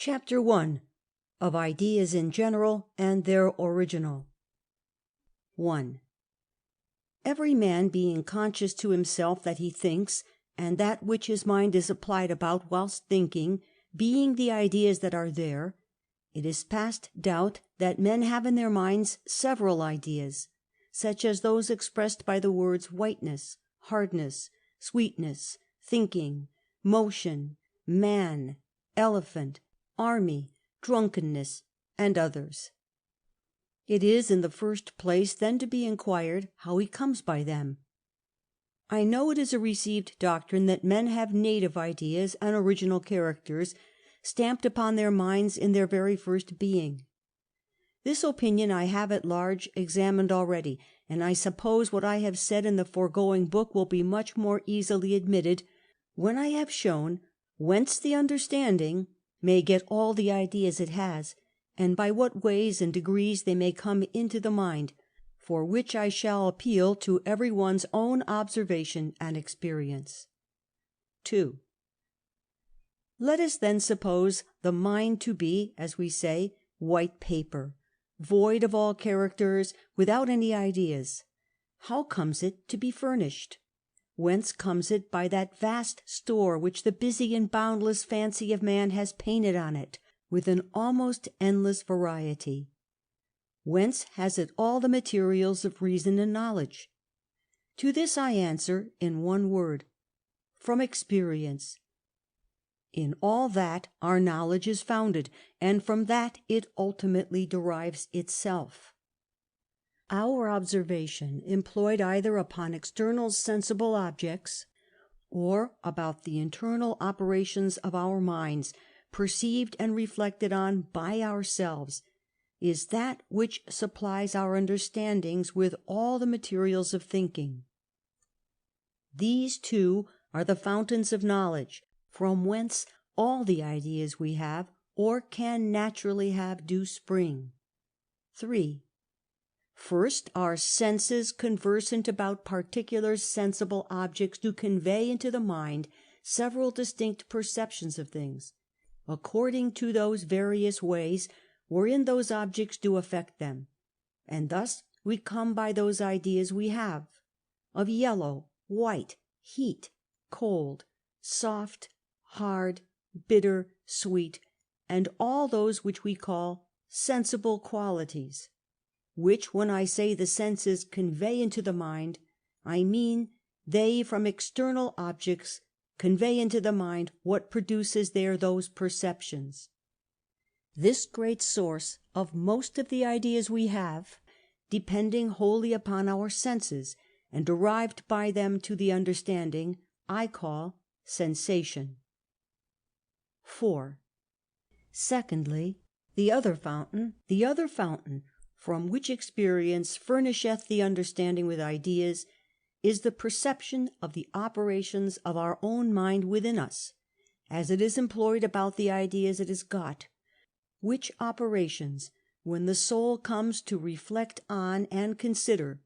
Chapter 1. Of Ideas in General and their Original. 1. Every man being conscious to himself that he thinks, and that which his mind is applied about whilst thinking, being the ideas that are there, it is past doubt that men have in their minds several ideas, such as those expressed by the words whiteness, hardness, sweetness, thinking, motion, man, elephant, army, drunkenness, and others. It is in the first place then to be inquired how he comes by them. I know it is a received doctrine that men have native ideas and original characters stamped upon their minds in their very first being. This opinion I have at large examined already, and I suppose what I have said in the foregoing book will be much more easily admitted when I have shown whence the understanding may get all the ideas it has, and by what ways and degrees they may come into the mind, for which I shall appeal to every one's own observation and experience. 2. Let us then suppose the mind to be, as we say, white paper, void of all characters, without any ideas. How comes it to be furnished? Whence comes it by that vast store which the busy and boundless fancy of man has painted on it, with an almost endless variety? Whence has it all the materials of reason and knowledge? To this I answer in one word: from experience. In all that our knowledge is founded, and from that it ultimately derives itself. Our observation, employed either upon external sensible objects, or about the internal operations of our minds, perceived and reflected on by ourselves, is that which supplies our understandings with all the materials of thinking. These two are the fountains of knowledge, from whence all the ideas we have, or can naturally have, do spring. 3. First, our senses, conversant about particular sensible objects, do convey into the mind several distinct perceptions of things, according to those various ways wherein those objects do affect them, and thus we come by those ideas we have, of yellow, white, heat, cold, soft, hard, bitter, sweet, and all those which we call sensible qualities, which, when I say the senses convey into the mind, I mean they from external objects convey into the mind what produces there those perceptions. This great source of most of the ideas we have, depending wholly upon our senses, and derived by them to the understanding, I call sensation. 4. Secondly, the other fountain, from which experience furnisheth the understanding with ideas, is the perception of the operations of our own mind within us, as it is employed about the ideas it has got, which operations, when the soul comes to reflect on and consider,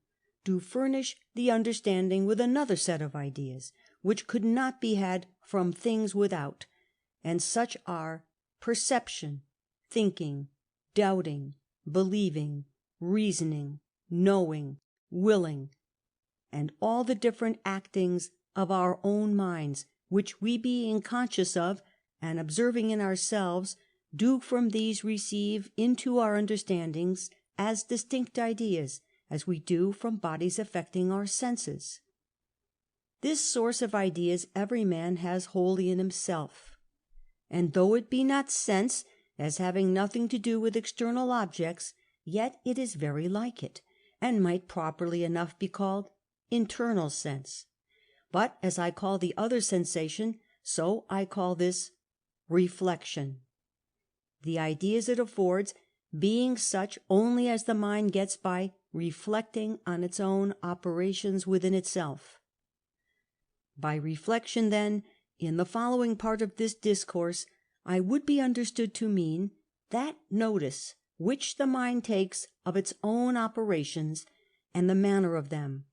do furnish the understanding with another set of ideas, which could not be had from things without, and such are perception, thinking, doubting, believing, reasoning, knowing, willing, and all the different actings of our own minds, which we, being conscious of and observing in ourselves, do from these receive into our understandings as distinct ideas, as we do from bodies affecting our senses. This source of ideas every man has wholly in himself, and though it be not sense, as having nothing to do with external objects, yet it is very like it, and might properly enough be called internal sense. But as I call the other sensation, so I call this reflection, the ideas it affords being such only as the mind gets by reflecting on its own operations within itself. By reflection, then, in the following part of this discourse, I would be understood to mean that notice which the mind takes of its own operations and the manner of them,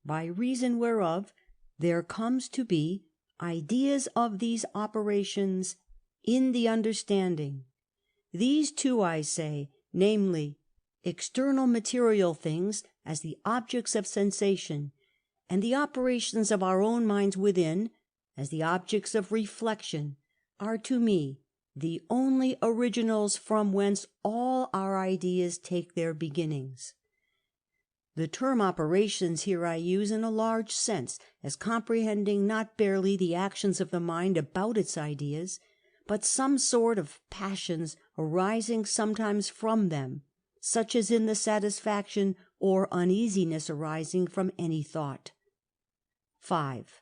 by reason whereof there comes to be ideas of these operations in the understanding. These two, I say, namely, external material things as the objects of sensation, and the operations of our own minds within as the objects of reflection, are to me the only originals from whence all our ideas take their beginnings. The term operations here I use in a large sense, as comprehending not barely the actions of the mind about its ideas, but some sort of passions arising sometimes from them, such as in the satisfaction or uneasiness arising from any thought. 5.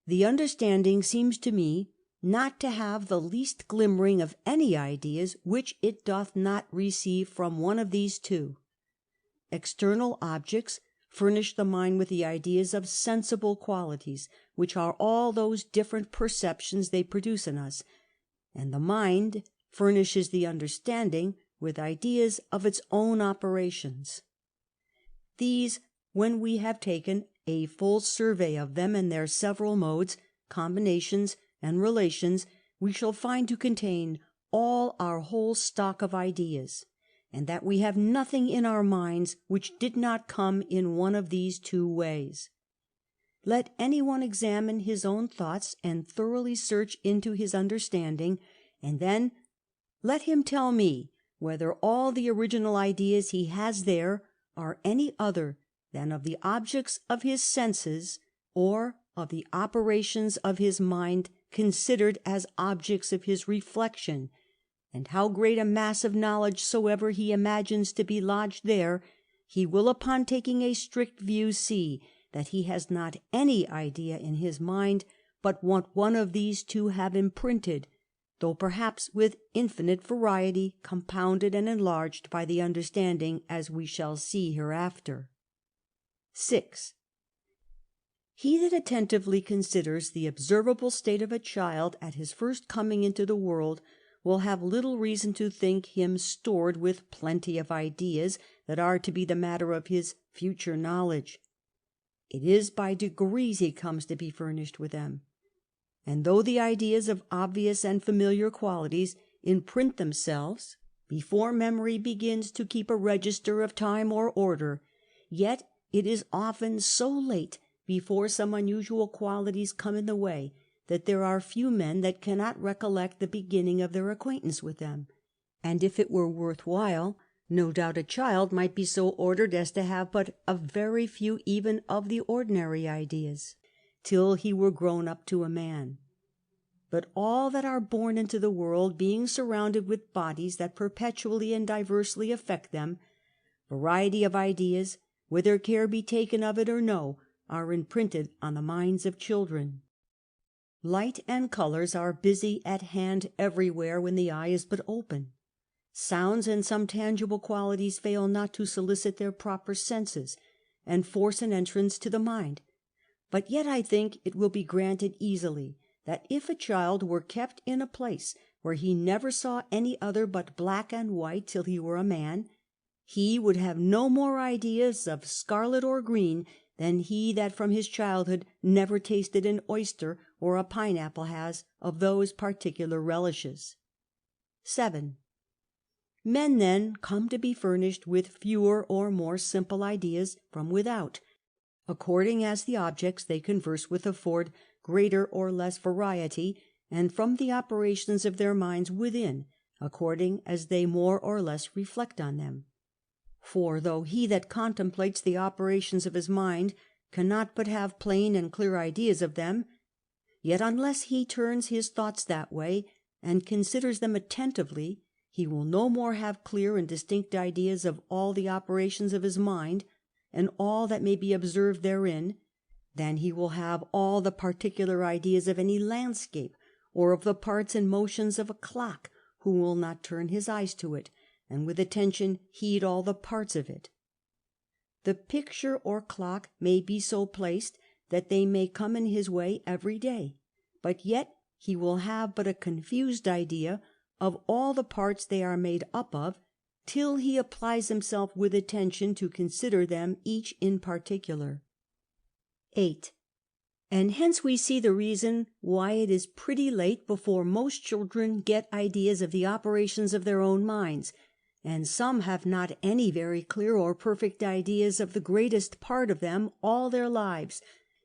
The understanding seems to me not to have the least glimmering of any ideas which it doth not receive from one of these two. External objects furnish the mind with the ideas of sensible qualities, which are all those different perceptions they produce in us, and the mind furnishes the understanding with ideas of its own operations. These, when we have taken a full survey of them in their several modes, combinations, and relations, we shall find to contain all our whole stock of ideas, and that we have nothing in our minds which did not come in one of these two ways. Let any one examine his own thoughts and thoroughly search into his understanding, and then let him tell me whether all the original ideas he has there are any other than of the objects of his senses, or of the operations of his mind considered as objects of his reflection, and how great a mass of knowledge soever he imagines to be lodged there, he will upon taking a strict view see that he has not any idea in his mind but what one of these two have imprinted, though perhaps with infinite variety, compounded and enlarged by the understanding, as we shall see hereafter. 6. He that attentively considers the observable state of a child at his first coming into the world will have little reason to think him stored with plenty of ideas that are to be the matter of his future knowledge. It is by degrees he comes to be furnished with them. And though the ideas of obvious and familiar qualities imprint themselves before memory begins to keep a register of time or order, yet it is often so late before some unusual qualities come in the way, that there are few men that cannot recollect the beginning of their acquaintance with them, and if it were worth while, no doubt a child might be so ordered as to have but a very few even of the ordinary ideas, till he were grown up to a man. But all that are born into the world, being surrounded with bodies that perpetually and diversely affect them, variety of ideas, whether care be taken of it or no, are imprinted on the minds of children. Light and colours are busy at hand everywhere when the eye is but open. Sounds and some tangible qualities fail not to solicit their proper senses, and force an entrance to the mind. But yet I think it will be granted easily that if a child were kept in a place where he never saw any other but black and white till he were a man, he would have no more ideas of scarlet or green than he that from his childhood never tasted an oyster or a pineapple has of those particular relishes. 7. Men then come to be furnished with fewer or more simple ideas from without, according as the objects they converse with afford greater or less variety, and from the operations of their minds within, according as they more or less reflect on them. For though he that contemplates the operations of his mind cannot but have plain and clear ideas of them, yet unless he turns his thoughts that way, and considers them attentively, he will no more have clear and distinct ideas of all the operations of his mind, and all that may be observed therein, than he will have all the particular ideas of any landscape, or of the parts and motions of a clock, who will not turn his eyes to it, and with attention heed all the parts of it. The picture or clock may be so placed that they may come in his way every day, but yet he will have but a confused idea of all the parts they are made up of, till he applies himself with attention to consider them each in particular. 8. and hence we see the reason why it is pretty late before most children get ideas of the operations of their own minds, and some have not any very clear or perfect ideas of the greatest part of them all their lives,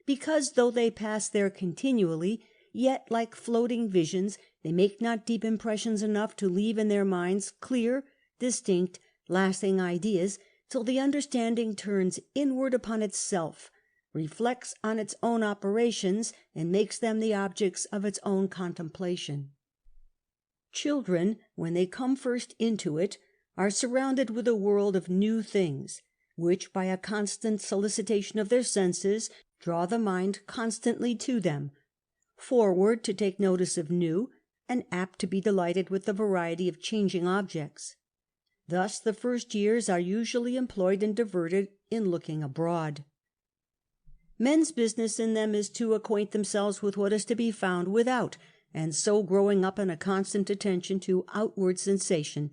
because though they pass there continually, yet like floating visions they make not deep impressions enough to leave in their minds clear, distinct, lasting ideas, till the understanding turns inward upon itself, reflects on its own operations, and makes them the objects of its own contemplation. Children, when they come first into it, are surrounded with a world of new things, which, by a constant solicitation of their senses, draw the mind constantly to them, forward to take notice of new, and apt to be delighted with the variety of changing objects. Thus the first years are usually employed and diverted in looking abroad. Men's business in them is to acquaint themselves with what is to be found without, and so growing up in a constant attention to outward sensation,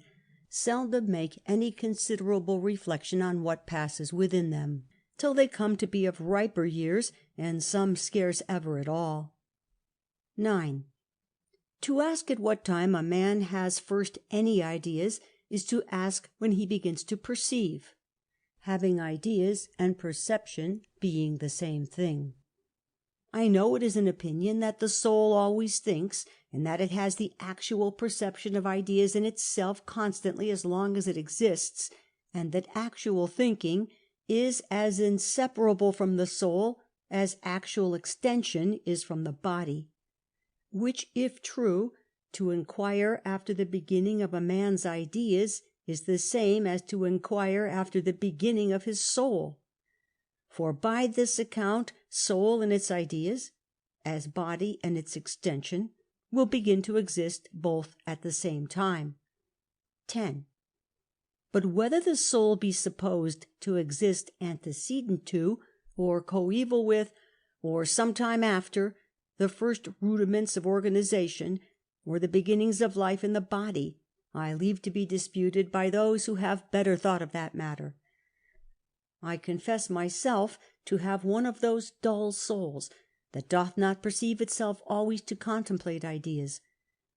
seldom make any considerable reflection on what passes within them, till they come to be of riper years, and some scarce ever at all. 9. To ask at what time a man has first any ideas is to ask when he begins to perceive, having ideas and perception being the same thing. I know it is an opinion that the soul always thinks, and that it has the actual perception of ideas in itself constantly as long as it exists, and that actual thinking is as inseparable from the soul as actual extension is from the body. Which, if true, to inquire after the beginning of a man's ideas is the same as to inquire after the beginning of his soul. For by this account soul and its ideas, as body and its extension, will begin to exist both at the same time. 10. But whether the soul be supposed to exist antecedent to, or coeval with, or sometime after, the first rudiments of organization, or the beginnings of life in the body, I leave to be disputed by those who have better thought of that matter. I confess myself to have one of those dull souls that doth not perceive itself always to contemplate ideas,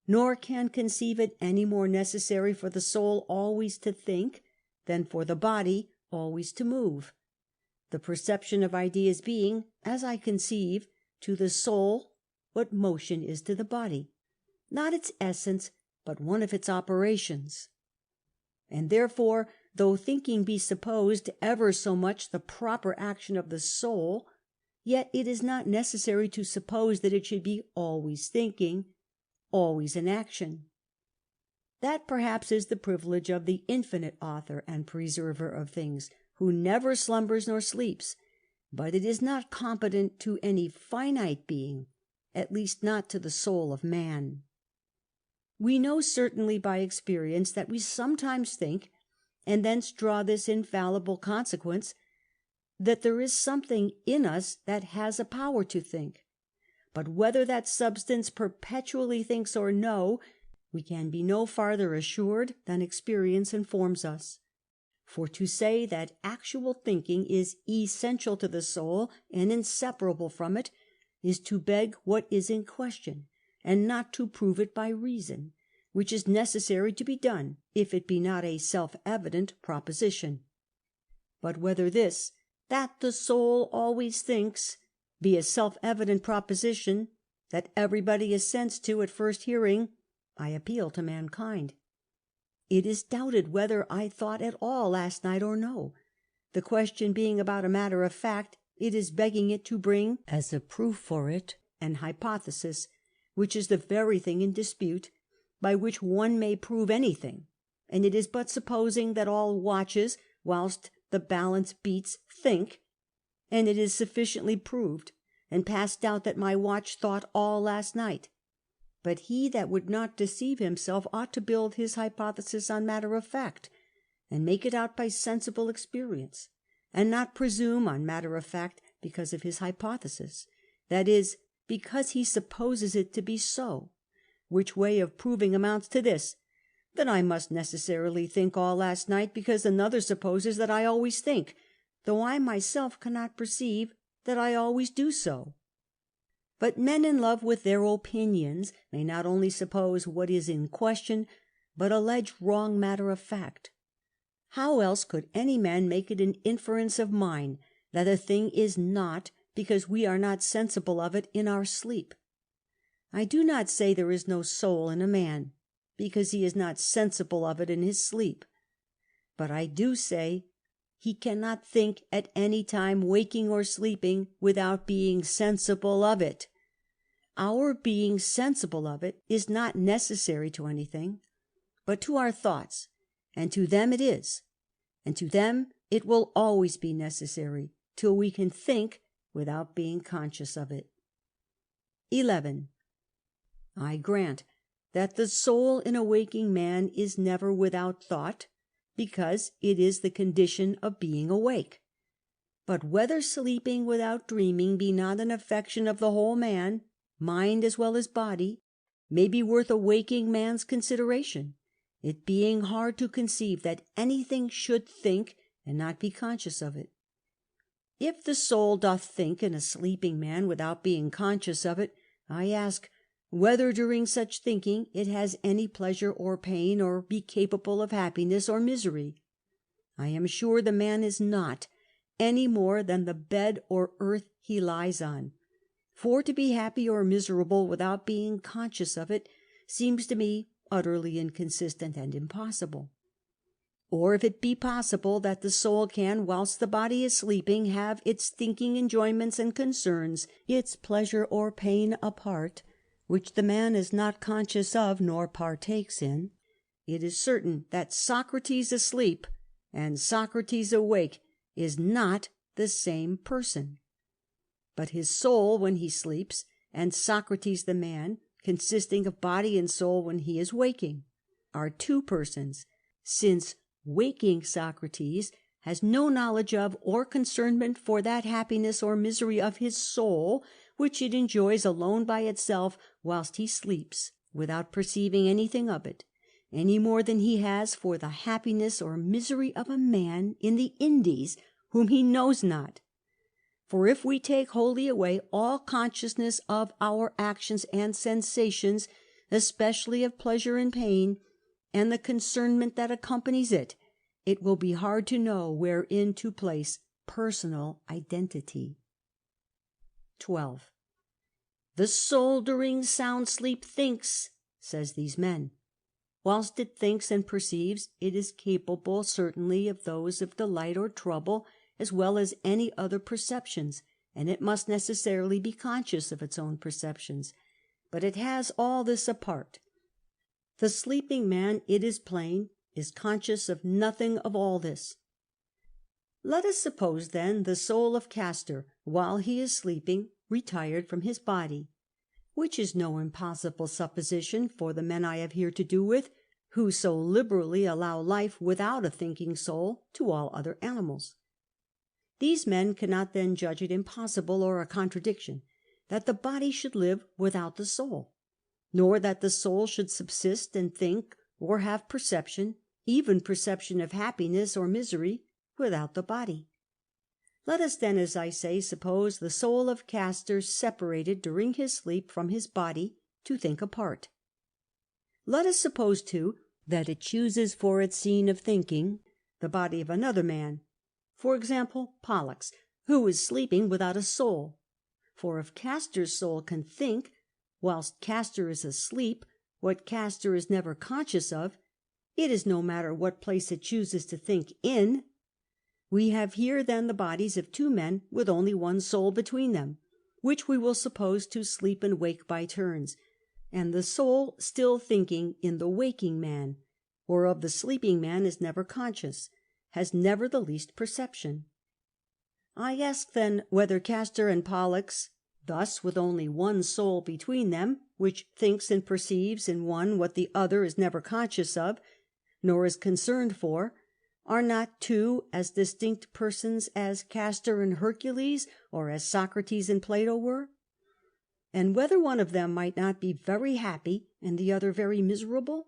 nor can conceive it any more necessary for the soul always to think than for the body always to move, the perception of ideas being, as I conceive, to the soul what motion is to the body, not its essence, but one of its operations. And therefore, though thinking be supposed ever so much the proper action of the soul, yet it is not necessary to suppose that it should be always thinking, always in action. That perhaps is the privilege of the infinite author and preserver of things, who never slumbers nor sleeps, but it is not competent to any finite being, at least not to the soul of man. We know certainly by experience that we sometimes think, and thence draw this infallible consequence, that there is something in us that has a power to think. But whether that substance perpetually thinks or no, we can be no farther assured than experience informs us. For to say that actual thinking is essential to the soul and inseparable from it is to beg what is in question, and not to prove it by reason, which is necessary to be done if it be not a self-evident proposition. But whether this, that the soul always thinks, be a self-evident proposition that everybody assents to at first hearing, I appeal to mankind. It is doubted whether I thought at all last night or no. The question being about a matter of fact, it is begging it to bring as a proof for it an hypothesis, which is the very thing in dispute, by which one may prove anything, and it is but supposing that all watches, whilst the balance beats, think, and it is sufficiently proved, and past doubt that my watch thought all last night. But he that would not deceive himself ought to build his hypothesis on matter of fact, and make it out by sensible experience, and not presume on matter of fact because of his hypothesis, that is, because he supposes it to be so, which way of proving amounts to this, that I must necessarily think all last night because another supposes that I always think, though I myself cannot perceive that I always do so. But men in love with their opinions may not only suppose what is in question, but allege wrong matter of fact. How else could any man make it an inference of mind that a thing is not, because we are not sensible of it in our sleep? I do not say there is no soul in a man, because he is not sensible of it in his sleep. But I do say he cannot think at any time, waking or sleeping, without being sensible of it. Our being sensible of it is not necessary to anything, but to our thoughts, and to them it is, and to them it will always be necessary, till we can think without being conscious of it. 11. I grant that the soul in a waking man is never without thought, because it is the condition of being awake. But whether sleeping without dreaming be not an affection of the whole man, mind as well as body, may be worth a waking man's consideration, it being hard to conceive that anything should think and not be conscious of it. If the soul doth think in a sleeping man without being conscious of it, I ask whether during such thinking it has any pleasure or pain, or be capable of happiness or misery. I am sure the man is not, any more than the bed or earth he lies on. For to be happy or miserable without being conscious of it seems to me utterly inconsistent and impossible. Or if it be possible that the soul can, whilst the body is sleeping, have its thinking enjoyments and concerns, its pleasure or pain apart, which the man is not conscious of nor partakes in, it is certain that Socrates asleep and Socrates awake is not the same person. But his soul when he sleeps, and Socrates the man, consisting of body and soul when he is waking, are two persons, since waking Socrates has no knowledge of or concernment for that happiness or misery of his soul which it enjoys alone by itself whilst he sleeps, without perceiving anything of it, any more than he has for the happiness or misery of a man in the Indies whom he knows not. For if we take wholly away all consciousness of our actions and sensations, especially of pleasure and pain, and the concernment that accompanies it, it will be hard to know wherein to place personal identity. 12. The soul during sound sleep thinks, says these men. Whilst it thinks and perceives, it is capable certainly of those of delight or trouble, as well as any other perceptions, and it must necessarily be conscious of its own perceptions. But it has all this apart. The sleeping man, it is plain, is conscious of nothing of all this. Let us suppose, then, the soul of Castor, while he is sleeping, retired from his body, which is no impossible supposition for the men I have here to do with, who so liberally allow life without a thinking soul to all other animals. These men cannot then judge it impossible or a contradiction that the body should live without the soul, nor that the soul should subsist and think or have perception, even perception of happiness or misery, without the body. Let us then, as I say, suppose the soul of Castor separated during his sleep from his body to think apart. Let us suppose, too, that it chooses for its scene of thinking the body of another man, for example, Pollux, who is sleeping without a soul. For if Castor's soul can think, whilst Castor is asleep, what Castor is never conscious of, it is no matter what place it chooses to think in. We have here then the bodies of two men with only one soul between them, which we will suppose to sleep and wake by turns, and the soul still thinking in the waking man, whereof the sleeping man is never conscious, has never the least perception. I ask then whether Castor and Pollux, thus with only one soul between them, which thinks and perceives in one what the other is never conscious of, nor is concerned for, are not two as distinct persons as Castor and Hercules, or as Socrates and Plato were? And whether one of them might not be very happy and the other very miserable?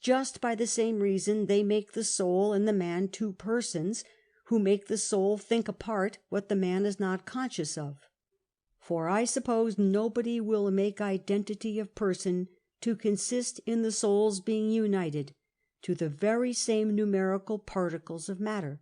Just by the same reason they make the soul and the man two persons, who make the soul think apart what the man is not conscious of. For I suppose nobody will make identity of person to consist in the soul's being united to the very same numerical particles of matter.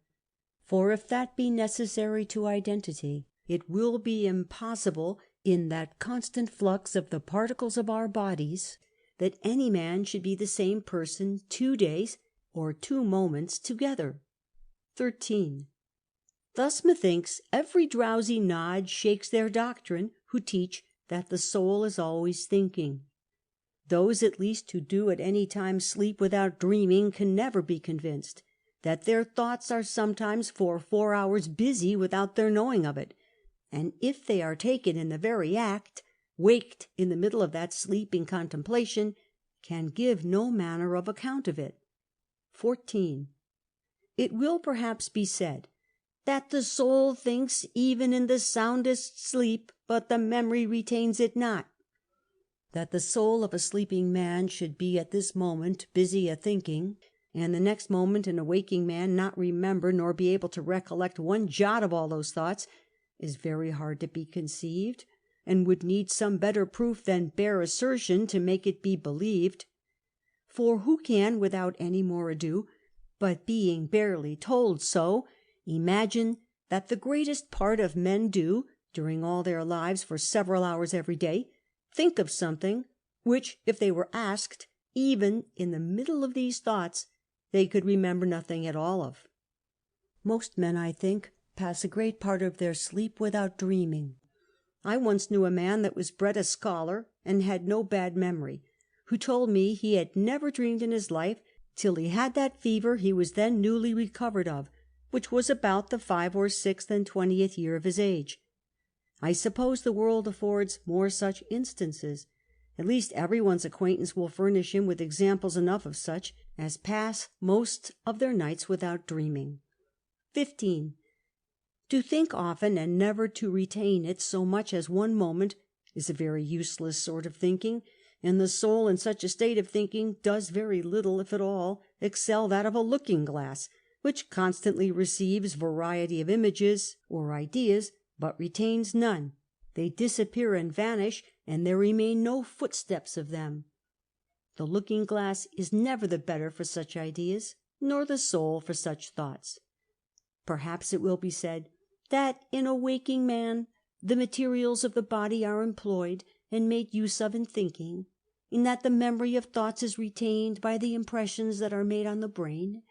For if that be necessary to identity, it will be impossible, in that constant flux of the particles of our bodies, that any man should be the same person 2 days or 2 moments together. 13. Thus, methinks, every drowsy nod shakes their doctrine who teach that the soul is always thinking. Those at least who do at any time sleep without dreaming can never be convinced that their thoughts are sometimes for 4 hours busy without their knowing of it, and if they are taken in the very act, waked in the middle of that sleeping contemplation, can give no manner of account of it. 14. It will perhaps be said that the soul thinks even in the soundest sleep, but the memory retains it not. That the soul of a sleeping man should be at this moment busy a-thinking, and the next moment in a waking man not remember nor be able to recollect one jot of all those thoughts, is very hard to be conceived, and would need some better proof than bare assertion to make it be believed. For who can, without any more ado, but being barely told so, imagine that the greatest part of men do, during all their lives for several hours every day, think of something which, if they were asked, even in the middle of these thoughts, they could remember nothing at all of? Most men, I think, pass a great part of their sleep without dreaming. I once knew a man that was bred a scholar and had no bad memory, who told me he had never dreamed in his life till he had that fever he was then newly recovered of, which was about the 5 or 6 and 20th year of his age. I suppose the world affords more such instances. At least everyone's acquaintance will furnish him with examples enough of such as pass most of their nights without dreaming. 15. To think often and never to retain it so much as 1 moment is a very useless sort of thinking, and the soul in such a state of thinking does very little, if at all, excel that of a looking-glass, which constantly receives variety of images or ideas, but retains none. They disappear and vanish, and there remain no footsteps of them. The looking-glass is never the better for such ideas, nor the soul for such thoughts. Perhaps it will be said that in a waking man the materials of the body are employed and made use of in thinking, in that the memory of thoughts is retained by the impressions that are made on the brain,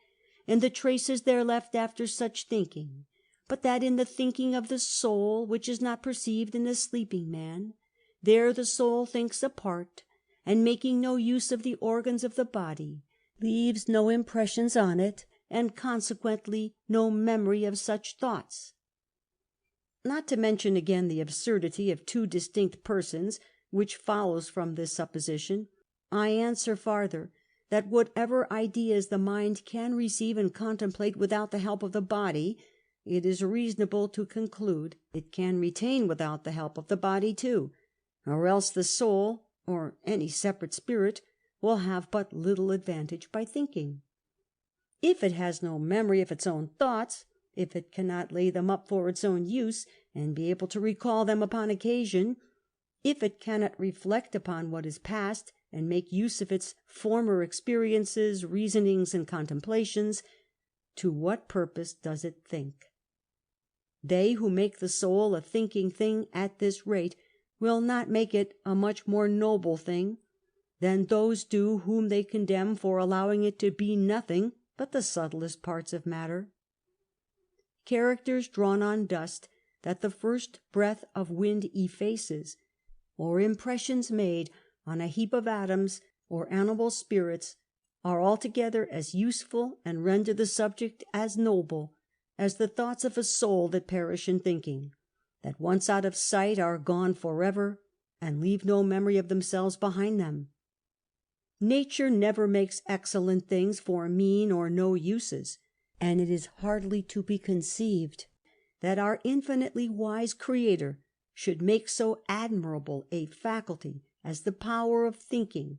and the traces there left after such thinking, but that in the thinking of the soul, which is not perceived in the sleeping man, there the soul thinks apart, and making no use of the organs of the body, leaves no impressions on it, and consequently no memory of such thoughts. Not to mention again the absurdity of 2 distinct persons, which follows from this supposition, I answer farther, that whatever ideas the mind can receive and contemplate without the help of the body, it is reasonable to conclude it can retain without the help of the body too, or else the soul, or any separate spirit, will have but little advantage by thinking. If it has no memory of its own thoughts, if it cannot lay them up for its own use, and be able to recall them upon occasion, if it cannot reflect upon what is past, and make use of its former experiences, reasonings, and contemplations, to what purpose does it think? They who make the soul a thinking thing at this rate will not make it a much more noble thing than those do whom they condemn for allowing it to be nothing but the subtlest parts of matter. Characters drawn on dust that the first breath of wind effaces, or impressions made on a heap of atoms or animal spirits, are altogether as useful and render the subject as noble as the thoughts of a soul that perish in thinking, that once out of sight are gone forever, and leave no memory of themselves behind them. Nature never makes excellent things for mean or no uses, and it is hardly to be conceived that our infinitely wise Creator should make so admirable a faculty as the power of thinking,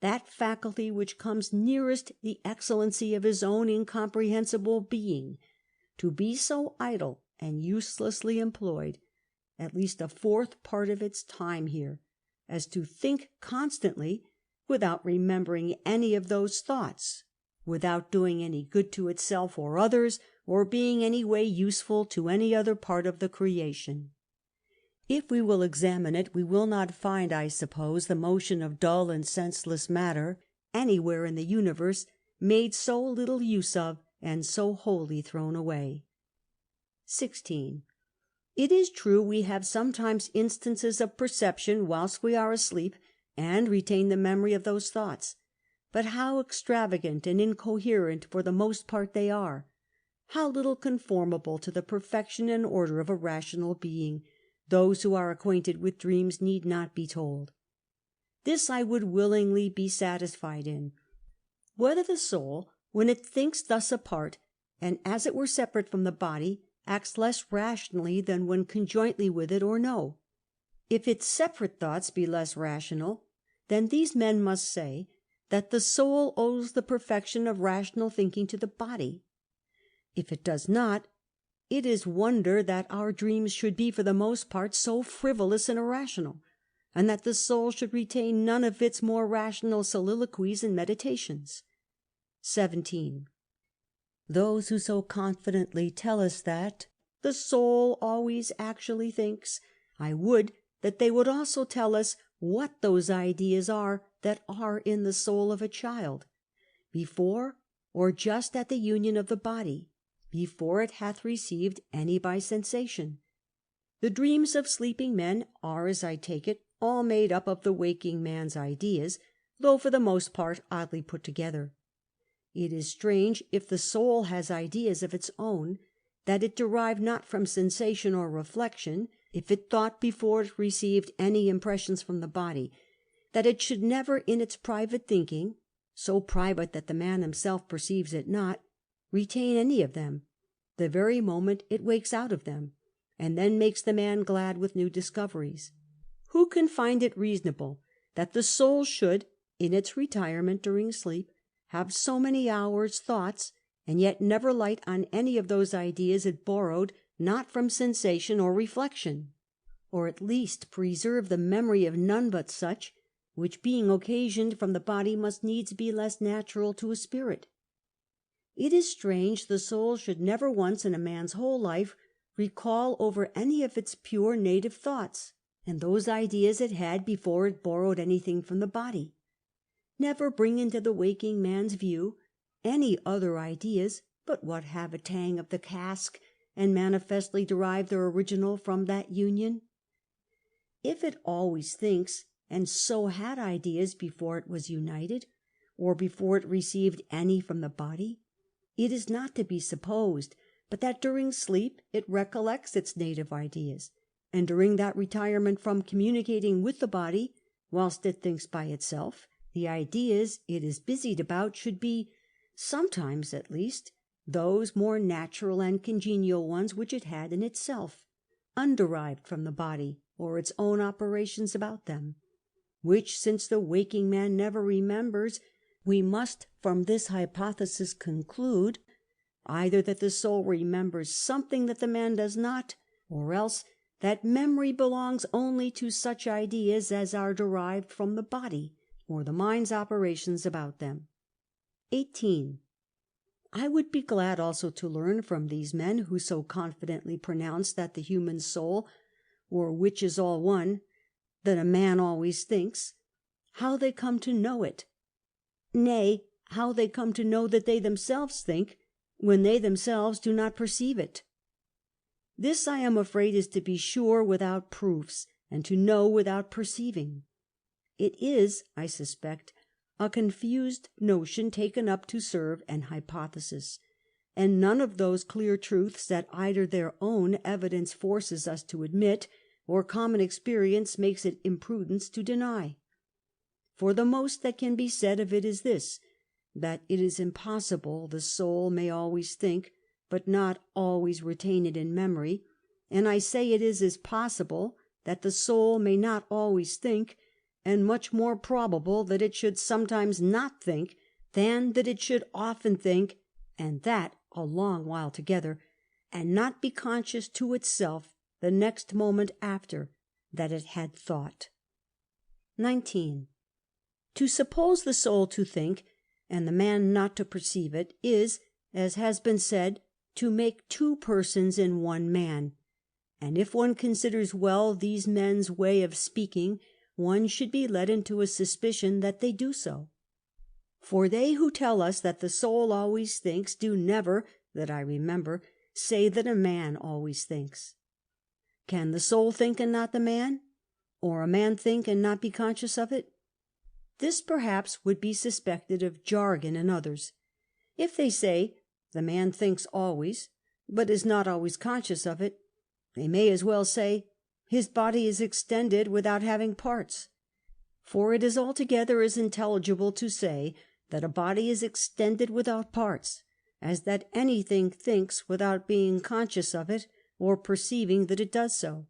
that faculty which comes nearest the excellency of his own incomprehensible being, to be so idle and uselessly employed, at least a fourth part of its time here, as to think constantly without remembering any of those thoughts, without doing any good to itself or others, or being any way useful to any other part of the creation. If we will examine it, we will not find, I suppose, the motion of dull and senseless matter anywhere in the universe made so little use of and so wholly thrown away. 16. It is true we have sometimes instances of perception whilst we are asleep, and retain the memory of those thoughts. But how extravagant and incoherent for the most part they are! How little conformable to the perfection and order of a rational being! Those who are acquainted with dreams need not be told. This I would willingly be satisfied in. Whether the soul, when it thinks thus apart, and as it were separate from the body, acts less rationally than when conjointly with it, or no. If its separate thoughts be less rational, then these men must say that the soul owes the perfection of rational thinking to the body. If it does not, it is wonder that our dreams should be for the most part so frivolous and irrational, and that the soul should retain none of its more rational soliloquies and meditations. 17. Those who so confidently tell us that the soul always actually thinks, I would that they would also tell us what those ideas are that are in the soul of a child, before or just at the union of the body, before it hath received any by sensation. The dreams of sleeping men are, as I take it, all made up of the waking man's ideas, though for the most part oddly put together. It is strange, if the soul has ideas of its own, that it derive not from sensation or reflection, if it thought before it received any impressions from the body, that it should never in its private thinking, so private that the man himself perceives it not, retain any of them, the very moment it wakes out of them, and then makes the man glad with new discoveries. Who can find it reasonable that the soul should, in its retirement during sleep, have so many hours' thoughts, and yet never light on any of those ideas it borrowed not from sensation or reflection, or at least preserve the memory of none but such, which being occasioned from the body must needs be less natural to a spirit? It is strange the soul should never once in a man's whole life recall over any of its pure native thoughts, and those ideas it had before it borrowed anything from the body. Never bring into the waking man's view any other ideas but what have a tang of the cask, and manifestly derive their original from that union. If it always thinks, and so had ideas before it was united, or before it received any from the body, it is not to be supposed but that during sleep it recollects its native ideas, and during that retirement from communicating with the body, whilst it thinks by itself, the ideas it is busied about should be, sometimes at least, those more natural and congenial ones which it had in itself, underived from the body or its own operations about them, which, since the waking man never remembers, we must from this hypothesis conclude either that the soul remembers something that the man does not, or else that memory belongs only to such ideas as are derived from the body or the mind's operations about them. 18. I would be glad also to learn from these men who so confidently pronounce that the human soul, or which is all one, that a man always thinks, how they come to know it, nay, how they come to know that they themselves think, when they themselves do not perceive it. This, I am afraid, is to be sure without proofs, and to know without perceiving. It is, I suspect, a confused notion taken up to serve an hypothesis, and none of those clear truths that either their own evidence forces us to admit, or common experience makes it imprudence to deny. For the most that can be said of it is this, that it is impossible the soul may always think, but not always retain it in memory, and I say it is as possible that the soul may not always think, and much more probable that it should sometimes not think, than that it should often think, and that a long while together, and not be conscious to itself the next moment after that it had thought. 19. To suppose the soul to think, and the man not to perceive it, is, as has been said, to make two persons in one man. And if one considers well these men's way of speaking, one should be led into a suspicion that they do so. For they who tell us that the soul always thinks do never, that I remember, say that a man always thinks. Can the soul think and not the man? Or a man think and not be conscious of it? This perhaps would be suspected of jargon in others. If they say the man thinks always, but is not always conscious of it, they may as well say his body is extended without having parts. For it is altogether as intelligible to say that a body is extended without parts, as that anything thinks without being conscious of it, or perceiving that it does so.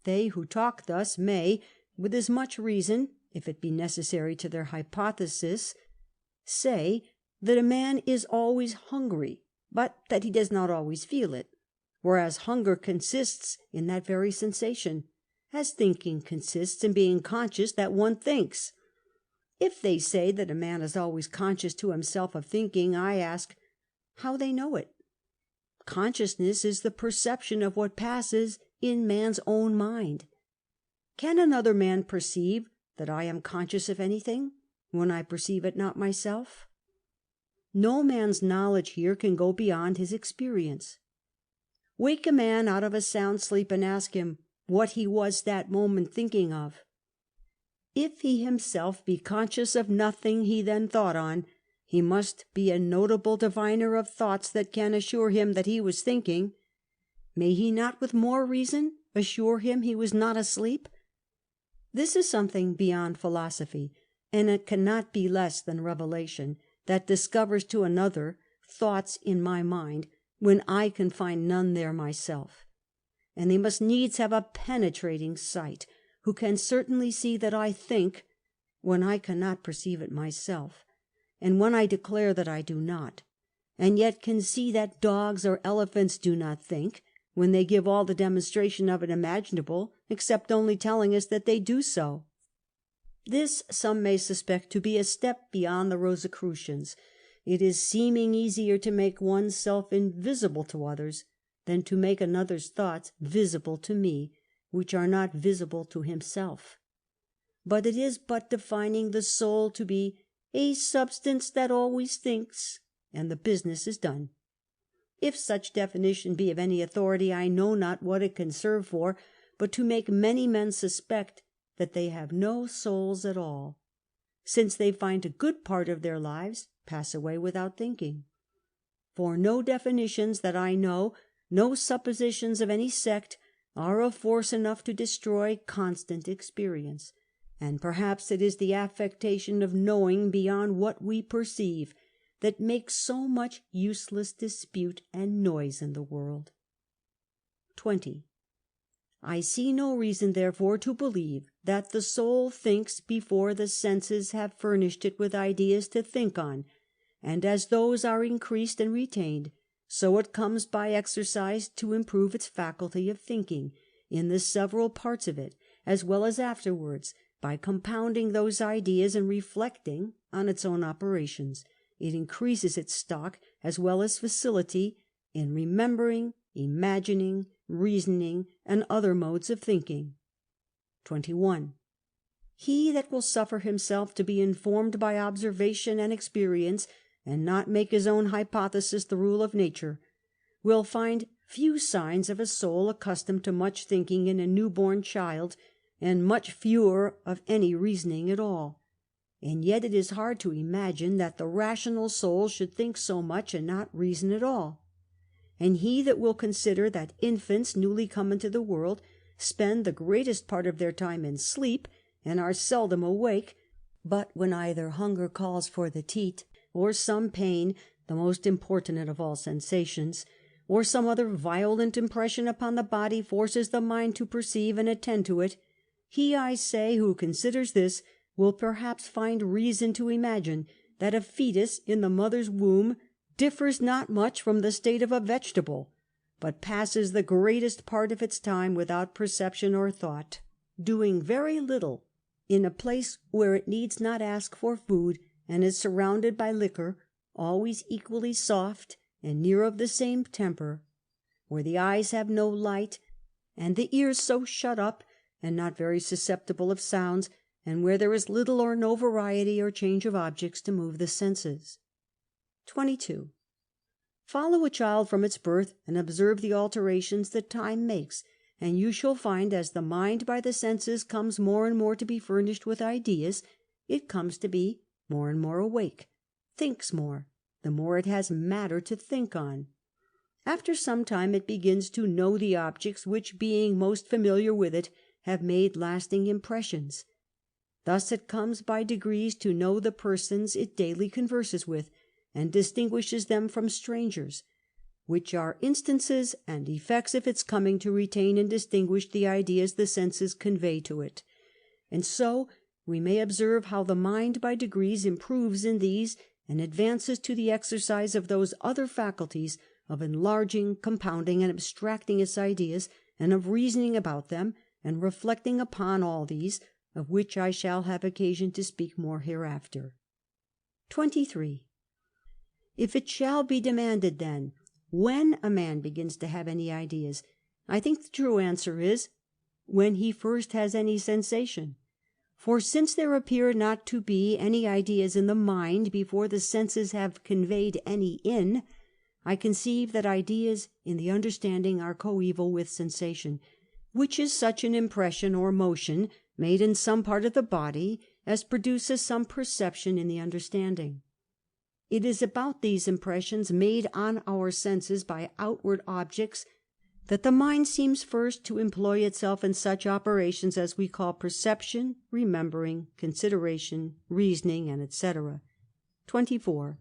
They who talk thus may, with as much reason, if it be necessary to their hypothesis, say that a man is always hungry, but that he does not always feel it, whereas hunger consists in that very sensation, as thinking consists in being conscious that one thinks. If they say that a man is always conscious to himself of thinking, I ask how they know it. Consciousness is the perception of what passes in man's own mind. Can another man perceive that I am conscious of anything, when I perceive it not myself? No man's knowledge here can go beyond his experience. Wake a man out of a sound sleep and ask him what he was that moment thinking of. If he himself be conscious of nothing he then thought on, he must be a notable diviner of thoughts that can assure him that he was thinking. May he not with more reason assure him he was not asleep? This is something beyond philosophy, and it cannot be less than revelation, that discovers to another thoughts in my mind, when I can find none there myself. And they must needs have a penetrating sight, who can certainly see that I think, when I cannot perceive it myself, and when I declare that I do not, and yet can see that dogs or elephants do not think, when they give all the demonstration of it imaginable, except only telling us that they do so. This some may suspect to be a step beyond the Rosicrucians. It is seeming easier to make one's self invisible to others than to make another's thoughts visible to me, which are not visible to himself. But it is but defining the soul to be a substance that always thinks, and the business is done. If such definition be of any authority, I know not what it can serve for, but to make many men suspect that they have no souls at all, since they find a good part of their lives pass away without thinking. For no definitions that I know, no suppositions of any sect, are of force enough to destroy constant experience, and perhaps it is the affectation of knowing beyond what we perceive that makes so much useless dispute and noise in the world. 20. I see no reason, therefore, to believe that the soul thinks before the senses have furnished it with ideas to think on, and as those are increased and retained, so it comes by exercise to improve its faculty of thinking in the several parts of it, as well as afterwards, by compounding those ideas and reflecting on its own operations. It increases its stock as well as facility in remembering, imagining, reasoning, and other modes of thinking. 21. He that will suffer himself to be informed by observation and experience, and not make his own hypothesis the rule of nature, will find few signs of a soul accustomed to much thinking in a newborn child, and much fewer of any reasoning at all. And yet it is hard to imagine that the rational soul should think so much and not reason at all. And he that will consider that infants newly come into the world spend the greatest part of their time in sleep, and are seldom awake, but when either hunger calls for the teat, or some pain, the most importunate of all sensations, or some other violent impression upon the body forces the mind to perceive and attend to it, he, I say, who considers this, will perhaps find reason to imagine that a fetus in the mother's womb differs not much from the state of a vegetable, but passes the greatest part of its time without perception or thought, doing very little, in a place where it needs not ask for food, and is surrounded by liquor, always equally soft and near of the same temper, where the eyes have no light, and the ears so shut up, and not very susceptible of sounds, and where there is little or no variety or change of objects to move the senses. 22. Follow a child from its birth, and observe the alterations that time makes, and you shall find, as the mind by the senses comes more and more to be furnished with ideas, it comes to be more and more awake, thinks more, the more it has matter to think on. After some time it begins to know the objects which, being most familiar with it, have made lasting impressions. Thus it comes by degrees to know the persons it daily converses with, and distinguishes them from strangers, which are instances and effects of its coming to retain and distinguish the ideas the senses convey to it. And so we may observe how the mind by degrees improves in these, and advances to the exercise of those other faculties of enlarging, compounding, and abstracting its ideas, and of reasoning about them, and reflecting upon all these, of which I shall have occasion to speak more hereafter. 23. If it shall be demanded, then, when a man begins to have any ideas, I think the true answer is, when he first has any sensation. For since there appear not to be any ideas in the mind before the senses have conveyed any in, I conceive that ideas in the understanding are coeval with sensation, which is such an impression or motion made in some part of the body as produces some perception in the understanding. It is about these impressions made on our senses by outward objects that the mind seems first to employ itself in such operations as we call perception, remembering, consideration, reasoning, and etc. 24.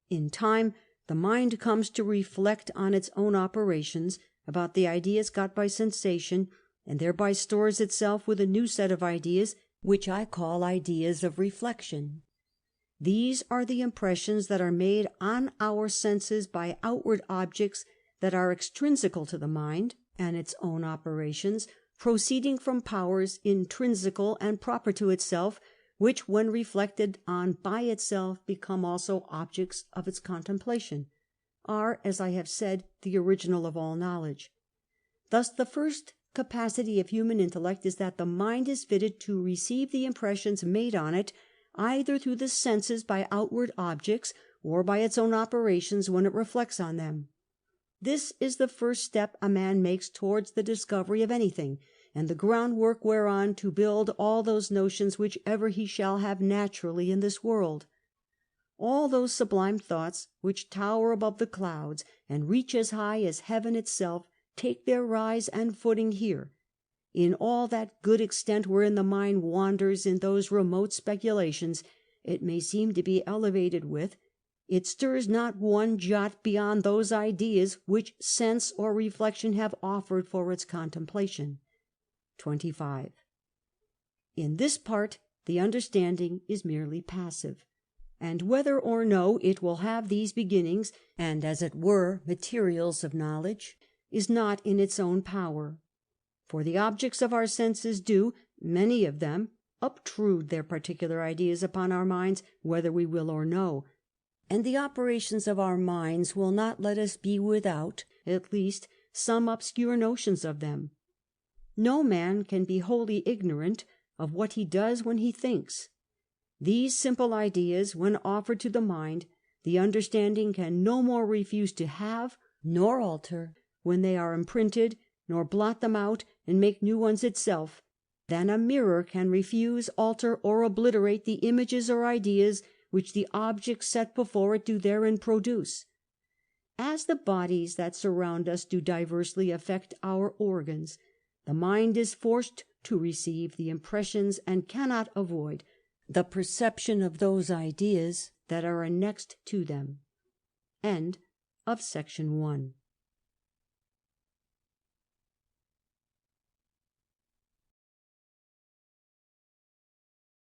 In time, the mind comes to reflect on its own operations about the ideas got by sensation, and thereby stores itself with a new set of ideas, which I call ideas of reflection. These are the impressions that are made on our senses by outward objects that are extrinsical to the mind and its own operations, proceeding from powers intrinsical and proper to itself, which, when reflected on by itself, become also objects of its contemplation, are, as I have said, the original of all knowledge. Thus the first capacity of human intellect is that the mind is fitted to receive the impressions made on it, either through the senses by outward objects, or by its own operations when it reflects on them. This is the first step a man makes towards the discovery of anything, and the groundwork whereon to build all those notions which ever he shall have naturally in this world. All those sublime thoughts which tower above the clouds and reach as high as heaven itself take their rise and footing here, in all that good extent wherein the mind wanders in those remote speculations it may seem to be elevated with, it stirs not one jot beyond those ideas which sense or reflection have offered for its contemplation. 25. In this part the understanding is merely passive, and whether or no it will have these beginnings, and as it were materials of knowledge, is not in its own power. For the objects of our senses do, many of them, obtrude their particular ideas upon our minds, whether we will or no, and the operations of our minds will not let us be without, at least, some obscure notions of them. No man can be wholly ignorant of what he does when he thinks. These simple ideas, when offered to the mind, the understanding can no more refuse to have, nor alter, when they are imprinted, nor blot them out and make new ones itself, than a mirror can refuse, alter, or obliterate the images or ideas which the objects set before it do therein produce. As the bodies that surround us do diversely affect our organs, the mind is forced to receive the impressions and cannot avoid the perception of those ideas that are annexed to them. End of section 1.